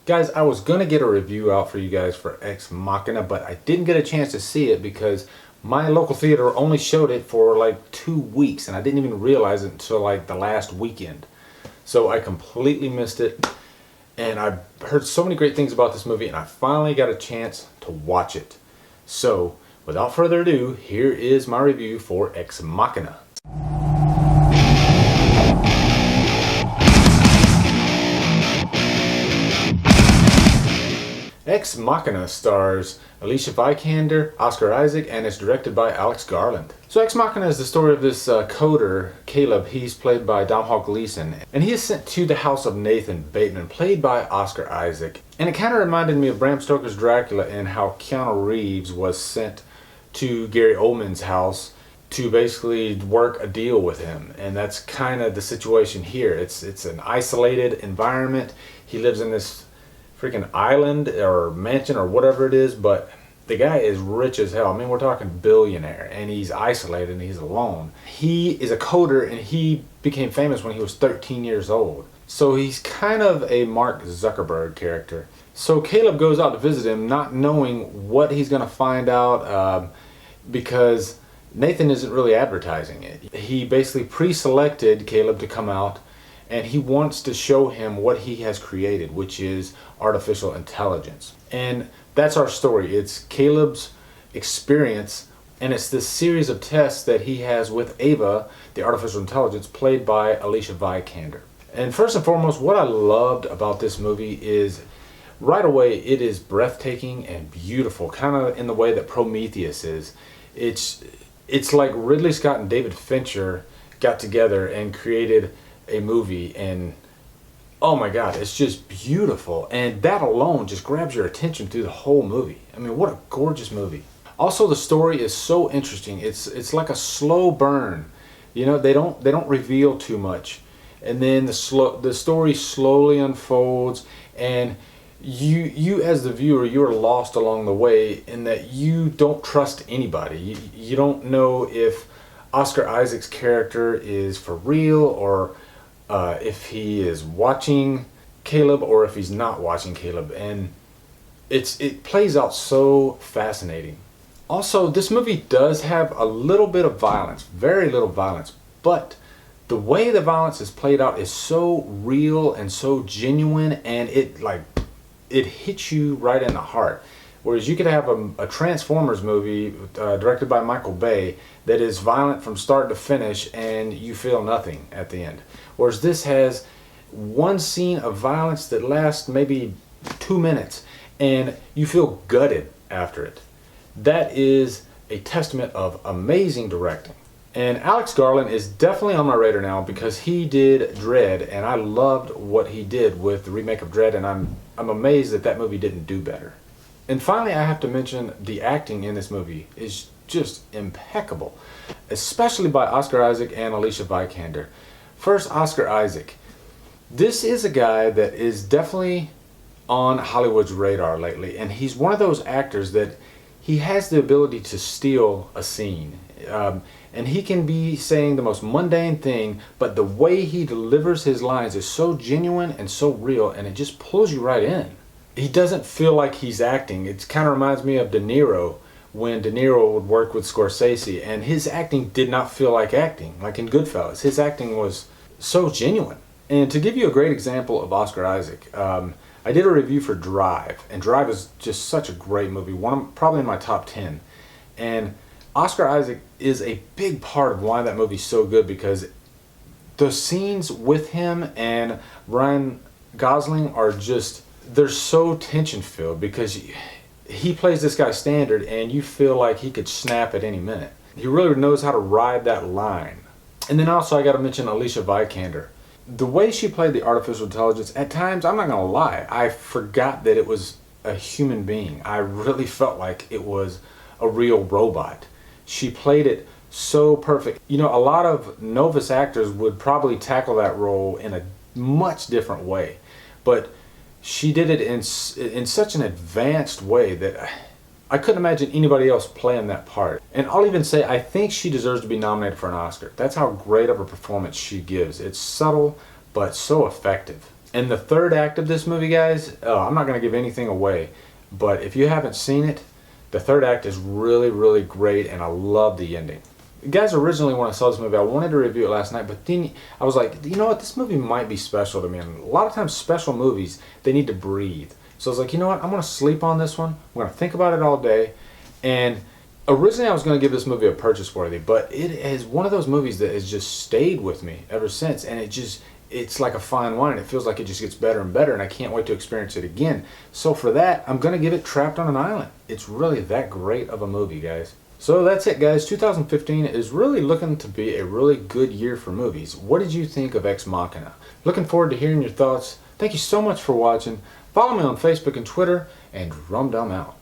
Guys, I was gonna get a review out for you guys for Ex Machina, but I didn't get a chance to see it because my local theater only showed it for like 2 weeks and I didn't even realize it until like the last weekend. So I completely missed it, and I've heard so many great things about this movie and I finally got a chance to watch it. So without further ado, here is my review for Ex Machina. Ex Machina stars Alicia Vikander, Oscar Isaac, and is directed by Alex Garland. So Ex Machina is the story of this coder, Caleb. He's played by Domhnall Gleeson, and he is sent to the house of Nathan Bateman, played by Oscar Isaac. And it kind of reminded me of Bram Stoker's Dracula and how Keanu Reeves was sent to Gary Oldman's house to basically work a deal with him. And that's kind of the situation here. It's an isolated environment. He lives in this freaking island or mansion or whatever it is, but the guy is rich as hell. I mean, we're talking billionaire, and he's isolated and he's alone. He is a coder and he became famous when he was 13 years old. So he's kind of a Mark Zuckerberg character. So Caleb goes out to visit him not knowing what he's going to find out because Nathan isn't really advertising it. He basically pre-selected Caleb to come out, and he wants to show him what he has created, which is artificial intelligence. And that's our story. It's Caleb's experience, and it's this series of tests that he has with Ava, the artificial intelligence, played by Alicia Vikander. And first and foremost, what I loved about this movie is right away it is breathtaking and beautiful, kind of in the way that Prometheus is. It's like Ridley Scott and David Fincher got together and created a movie, and oh my god, it's just beautiful, and that alone just grabs your attention through the whole movie. I mean, what a gorgeous movie. Also, the story is so interesting. It's like a slow burn. You know, they don't reveal too much, and then the story slowly unfolds, and you as the viewer, you're lost along the way in that you don't trust anybody. You don't know if Oscar Isaac's character is for real, or if he is watching Caleb, or if he's not watching Caleb. And it plays out so fascinating. Also, this movie does have a little bit of violence, very little violence, but the way the violence is played out is so real and so genuine, and it hits you right in the heart. Whereas you could have a Transformers movie directed by Michael Bay that is violent from start to finish and you feel nothing at the end. Whereas this has one scene of violence that lasts maybe 2 minutes and you feel gutted after it. That is a testament of amazing directing. And Alex Garland is definitely on my radar now because he did Dredd, and I loved what he did with the remake of Dredd, and I'm amazed that movie didn't do better. And finally, I have to mention the acting in this movie is just impeccable, especially by Oscar Isaac and Alicia Vikander. First, Oscar Isaac. This is a guy that is definitely on Hollywood's radar lately, and he's one of those actors that he has the ability to steal a scene. And he can be saying the most mundane thing, but the way he delivers his lines is so genuine and so real, and it just pulls you right in. He doesn't feel like he's acting. It kind of reminds me of De Niro, when De Niro would work with Scorsese, and his acting did not feel like acting, like in Goodfellas. His acting was so genuine. And to give you a great example of Oscar Isaac, I did a review for Drive, and Drive is just such a great movie, probably in my top 10. And Oscar Isaac is a big part of why that movie's so good, because the scenes with him and Ryan Gosling are just, they're so tension-filled because he plays this guy standard and you feel like he could snap at any minute. He really knows how to ride that line. And then also I got to mention Alicia Vikander. The way she played the artificial intelligence, at times, I'm not going to lie, I forgot that it was a human being. I really felt like it was a real robot. She played it so perfect. You know, a lot of novice actors would probably tackle that role in a much different way, but she did it in such an advanced way that I couldn't imagine anybody else playing that part. And I'll even say I think she deserves to be nominated for an Oscar. That's how great of a performance she gives. It's subtle, but so effective. And the third act of this movie, guys, I'm not going to give anything away, but if you haven't seen it, the third act is really, really great, and I love the ending. Guys, originally when I saw this movie, I wanted to review it last night, but then I was like, you know what, this movie might be special to me. And a lot of times special movies, they need to breathe. So I was like, you know what, I'm going to sleep on this one. I'm going to think about it all day. And originally I was going to give this movie a purchase worthy, but it is one of those movies that has just stayed with me ever since. And it's like a fine wine. It feels like it just gets better and better, and I can't wait to experience it again. So for that, I'm going to give it Trapped on an Island. It's really that great of a movie, guys. So that's it, guys. 2015 is really looking to be a really good year for movies. What did you think of Ex Machina? Looking forward to hearing your thoughts. Thank you so much for watching. Follow me on Facebook and Twitter, and Humdrum out.